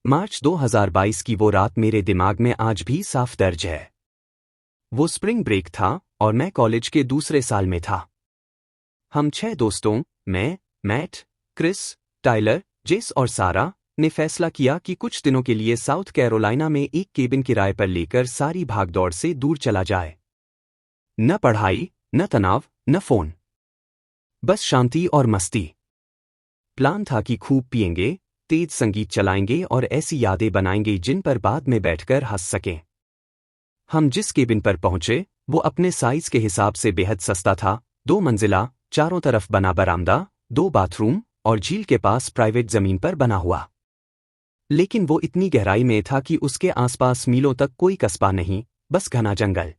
मार्च 2022 की वो रात मेरे दिमाग में आज भी साफ दर्ज है। वो स्प्रिंग ब्रेक था और मैं कॉलेज के दूसरे साल में था। हम 6 दोस्तों, मैं, मैट, क्रिस, टाइलर, जेस और सारा, ने फैसला किया कि कुछ दिनों के लिए साउथ कैरोलिना में एक केबिन किराए पर लेकर सारी भागदौड़ से दूर चला जाए। न पढ़ाई, न तनाव, न फोन, बस शांति और मस्ती। प्लान था कि खूब पिएंगे, तेज संगीत चलाएंगे और ऐसी यादें बनाएंगे जिन पर बाद में बैठकर हंस सकें। हम जिस केबिन पर पहुंचे वो अपने साइज के हिसाब से बेहद सस्ता था। 2 मंजिला, चारों तरफ बना बरामदा, 2 बाथरूम और झील के पास प्राइवेट जमीन पर बना हुआ। लेकिन वो इतनी गहराई में था कि उसके आसपास मीलों तक कोई कस्बा नहीं, बस घना जंगल।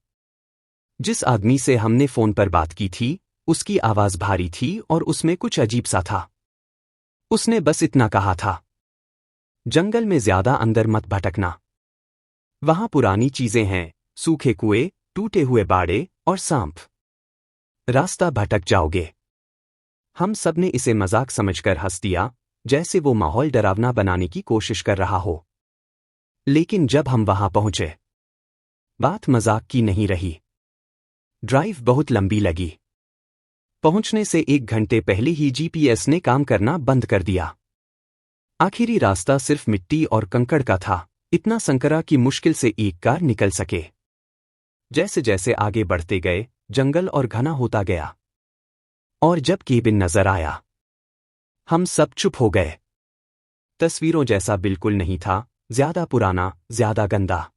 जिस आदमी से हमने फोन पर बात की थी उसकी आवाज भारी थी और उसमें कुछ अजीब सा था। उसने बस इतना कहा था, जंगल में ज्यादा अंदर मत भटकना। वहां पुरानी चीजें हैं, सूखे कुएं, टूटे हुए बाड़े और सांप। रास्ता भटक जाओगे। हम सब ने इसे मजाक समझकर हंस दिया, जैसे वो माहौल डरावना बनाने की कोशिश कर रहा हो। लेकिन जब हम वहां पहुंचे, बात मजाक की नहीं रही। ड्राइव बहुत लंबी लगी। पहुंचने से 1 घंटे पहले ही जीपीएस ने काम करना बंद कर दिया। आखिरी रास्ता सिर्फ मिट्टी और कंकड़ का था, इतना संकरा कि मुश्किल से एक कार निकल सके। जैसे जैसे आगे बढ़ते गए, जंगल और घना होता गया। और जब केबिन नजर आया, हम सब चुप हो गए। तस्वीरों जैसा बिल्कुल नहीं था, ज्यादा पुराना, ज्यादा गंदा।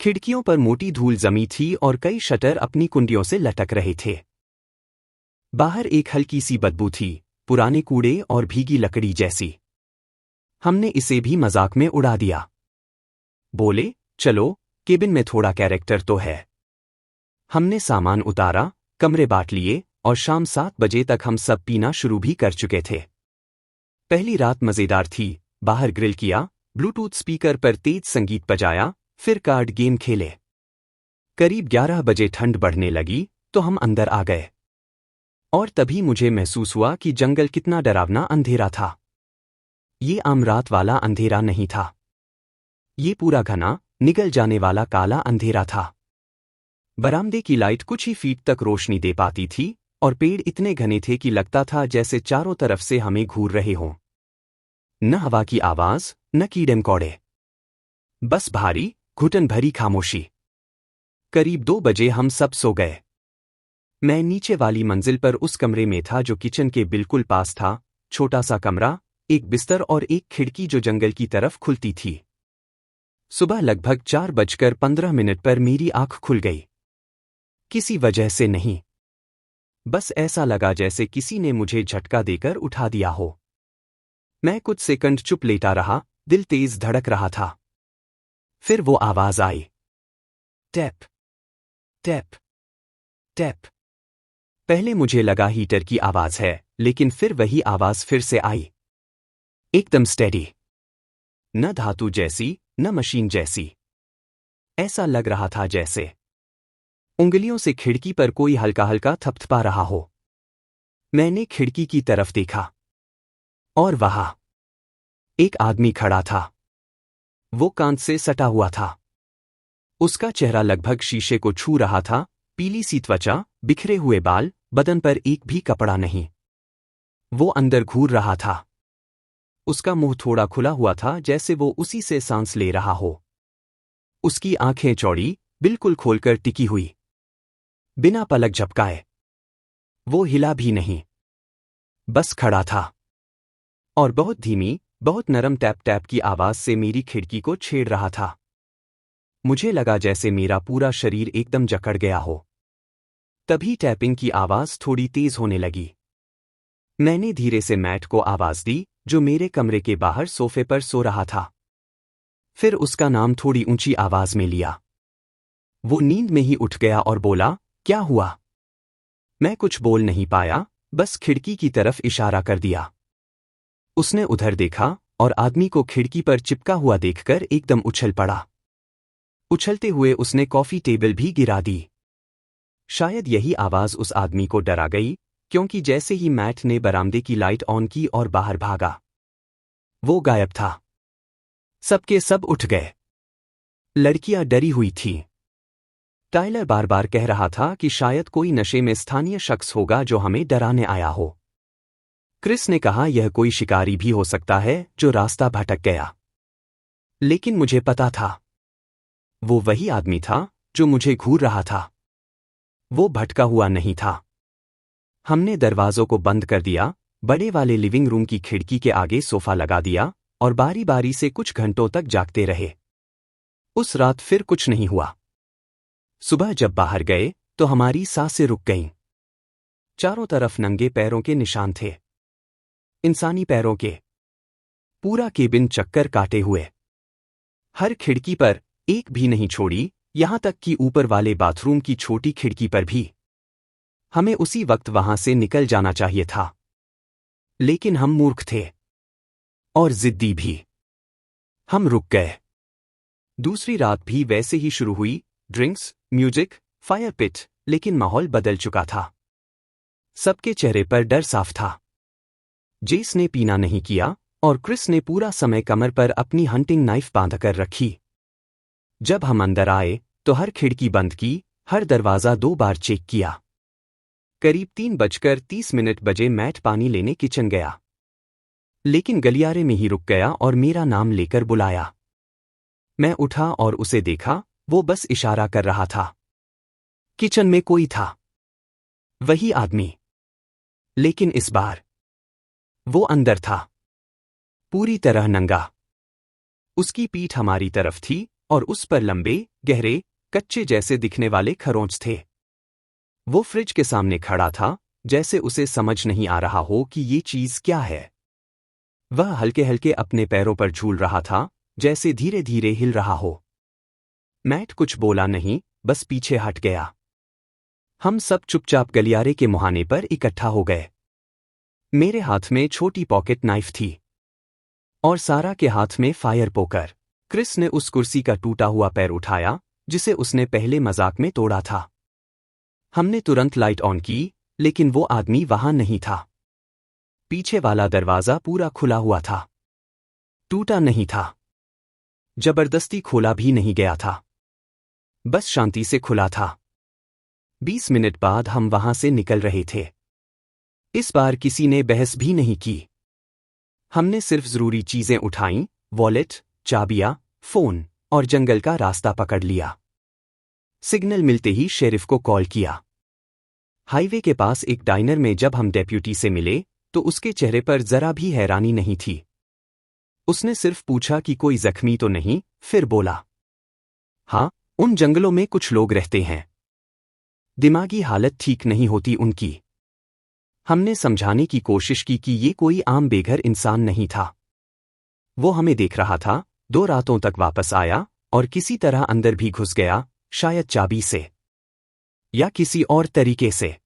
खिड़कियों पर मोटी धूल जमी थी और कई शटर अपनी कुंडियों से लटक रहे थे। बाहर एक हल्की सी बदबू थी, पुराने कूड़े और भीगी लकड़ी जैसी। हमने इसे भी मजाक में उड़ा दिया। बोले, चलो, केबिन में थोड़ा कैरेक्टर तो है। हमने सामान उतारा, कमरे बांट लिए और शाम 7 बजे तक हम सब पीना शुरू भी कर चुके थे। पहली रात मजेदार थी। बाहर ग्रिल किया, ब्लूटूथ स्पीकर पर तेज संगीत बजाया, फिर कार्ड गेम खेले। करीब 11 बजे ठंड बढ़ने लगी तो हम अंदर आ गए। और तभी मुझे महसूस हुआ कि जंगल कितना डरावना अंधेरा था। ये आम रात वाला अंधेरा नहीं था। ये पूरा घना, निगल जाने वाला काला अंधेरा था। बरामदे की लाइट कुछ ही फीट तक रोशनी दे पाती थी और पेड़ इतने घने थे कि लगता था जैसे चारों तरफ से हमें घूर रहे हों। न हवा की आवाज, न कीड़े मकोड़े, बस भारी, घुटन भरी खामोशी। करीब 2 बजे हम सब सो गए। मैं नीचे वाली मंजिल पर उस कमरे में था जो किचन के बिल्कुल पास था। छोटा सा कमरा, एक बिस्तर और एक खिड़की जो जंगल की तरफ खुलती थी। सुबह लगभग 4:15 पर मेरी आंख खुल गई। किसी वजह से नहीं, बस ऐसा लगा जैसे किसी ने मुझे झटका देकर उठा दिया हो। मैं कुछ सेकंड चुप लेटा रहा, दिल तेज धड़क रहा था। फिर वो आवाज आई, टैप टैप टैप। पहले मुझे लगा हीटर की आवाज है, लेकिन फिर वही आवाज फिर से आई, एकदम स्टेडी। न धातु जैसी, न मशीन जैसी। ऐसा लग रहा था जैसे उंगलियों से खिड़की पर कोई हल्का हल्का थपथपा रहा हो। मैंने खिड़की की तरफ देखा और वहां एक आदमी खड़ा था। वो कांच से सटा हुआ था। उसका चेहरा लगभग शीशे को छू रहा था, पीली सी त्वचा, बिखरे हुए बाल, बदन पर एक भी कपड़ा नहीं। वो अंदर घूर रहा था। उसका मुंह थोड़ा खुला हुआ था, जैसे वो उसी से सांस ले रहा हो। उसकी आंखें चौड़ी, बिल्कुल खोलकर टिकी हुई, बिना पलक झपकाए। वो हिला भी नहीं, बस खड़ा था और बहुत धीमी, बहुत नरम टैप टैप की आवाज से मेरी खिड़की को छेड़ रहा था। मुझे लगा जैसे मेरा पूरा शरीर एकदम जकड़ गया हो। तभी टैपिंग की आवाज थोड़ी तेज होने लगी। मैंने धीरे से मैट को आवाज दी, जो मेरे कमरे के बाहर सोफे पर सो रहा था। फिर उसका नाम थोड़ी ऊंची आवाज में लिया। वो नींद में ही उठ गया और बोला, क्या हुआ? मैं कुछ बोल नहीं पाया, बस खिड़की की तरफ इशारा कर दिया। उसने उधर देखा और आदमी को खिड़की पर चिपका हुआ देखकर एकदम उछल पड़ा। उछलते हुए उसने कॉफी टेबल भी गिरा दी। शायद यही आवाज उस आदमी को डरा गई, क्योंकि जैसे ही मैट ने बरामदे की लाइट ऑन की और बाहर भागा, वो गायब था। सबके सब उठ गए। लड़कियां डरी हुई थीं। टाइलर बार बार कह रहा था कि शायद कोई नशे में स्थानीय शख्स होगा जो हमें डराने आया हो। क्रिस ने कहा यह कोई शिकारी भी हो सकता है जो रास्ता भटक गया। लेकिन मुझे पता था, वो वही आदमी था जो मुझे घूर रहा था। वो भटका हुआ नहीं था। हमने दरवाजों को बंद कर दिया, बड़े वाले लिविंग रूम की खिड़की के आगे सोफा लगा दिया और बारी बारी से कुछ घंटों तक जागते रहे। उस रात फिर कुछ नहीं हुआ। सुबह जब बाहर गए तो हमारी सांसें रुक गईं। चारों तरफ नंगे पैरों के निशान थे, इंसानी पैरों के। पूरा केबिन चक्कर काटे हुए। हर खिड़की पर एक भी नहीं छोड़ी, यहां तक कि ऊपर वाले बाथरूम की छोटी खिड़की पर भी। हमें उसी वक्त वहां से निकल जाना चाहिए था, लेकिन हम मूर्ख थे और जिद्दी भी। हम रुक गए। दूसरी रात भी वैसे ही शुरू हुई, ड्रिंक्स, म्यूजिक, फायर पिट, लेकिन माहौल बदल चुका था। सबके चेहरे पर डर साफ था। जेस ने पीना नहीं किया और क्रिस ने पूरा समय कमर पर अपनी हंटिंग नाइफ बांधकर रखी। जब हम अंदर आए तो हर खिड़की बंद की, हर दरवाजा 2 बार चेक किया। करीब 3:30 बजे मैट पानी लेने किचन गया, लेकिन गलियारे में ही रुक गया और मेरा नाम लेकर बुलाया। मैं उठा और उसे देखा, वो बस इशारा कर रहा था। किचन में कोई था, वही आदमी, लेकिन इस बार वो अंदर था, पूरी तरह नंगा। उसकी पीठ हमारी तरफ थी और उस पर लंबे, गहरे, कच्चे जैसे दिखने वाले खरोंच थे। वो फ्रिज के सामने खड़ा था, जैसे उसे समझ नहीं आ रहा हो कि ये चीज क्या है। वह हल्के हल्के अपने पैरों पर झूल रहा था, जैसे धीरे धीरे हिल रहा हो। मैट कुछ बोला नहीं, बस पीछे हट गया। हम सब चुपचाप गलियारे के मुहाने पर इकट्ठा हो गए। मेरे हाथ में छोटी पॉकेट नाइफ थी और सारा के हाथ में फायर पोकर। क्रिस ने उस कुर्सी का टूटा हुआ पैर उठाया जिसे उसने पहले मजाक में तोड़ा था। हमने तुरंत लाइट ऑन की, लेकिन वो आदमी वहां नहीं था। पीछे वाला दरवाजा पूरा खुला हुआ था, टूटा नहीं था, जबरदस्ती खोला भी नहीं गया था, बस शांति से खुला था। 20 मिनट बाद हम वहां से निकल रहे थे। इस बार किसी ने बहस भी नहीं की। हमने सिर्फ जरूरी चीजें उठाईं, वॉलेट, चाबियां, फोन, और जंगल का रास्ता पकड़ लिया। सिग्नल मिलते ही शेरिफ को कॉल किया। हाईवे के पास एक डाइनर में जब हम डेप्यूटी से मिले तो उसके चेहरे पर जरा भी हैरानी नहीं थी। उसने सिर्फ पूछा कि कोई जख्मी तो नहीं, फिर बोला, हाँ, उन जंगलों में कुछ लोग रहते हैं। दिमागी हालत ठीक नहीं होती उनकी। हमने समझाने की कोशिश की कि ये कोई आम बेघर इंसान नहीं था। वो हमें देख रहा था, 2 रातों तक वापस आया और किसी तरह अंदर भी घुस गया, शायद चाबी से या किसी और तरीके से।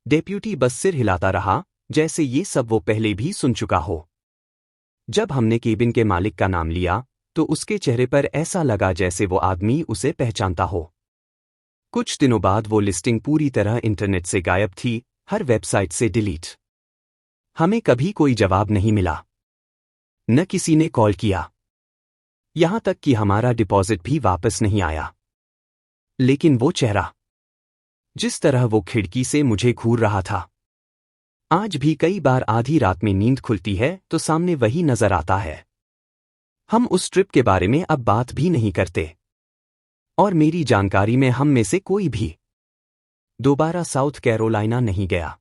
डेप्यूटी बस सिर हिलाता रहा, जैसे ये सब वो पहले भी सुन चुका हो। जब हमने केबिन के मालिक का नाम लिया तो उसके चेहरे पर ऐसा लगा जैसे वो आदमी उसे पहचानता हो। कुछ दिनों बाद वो लिस्टिंग पूरी तरह इंटरनेट से गायब थी, हर वेबसाइट से डिलीट। हमें कभी कोई जवाब नहीं मिला, न किसी ने कॉल किया, यहां तक कि हमारा डिपॉजिट भी वापस नहीं आया। लेकिन वो चेहरा, जिस तरह वो खिड़की से मुझे घूर रहा था, आज भी कई बार आधी रात में नींद खुलती है तो सामने वही नजर आता है। हम उस ट्रिप के बारे में अब बात भी नहीं करते और मेरी जानकारी में हम में से कोई भी दोबारा साउथ कैरोलिना नहीं गया।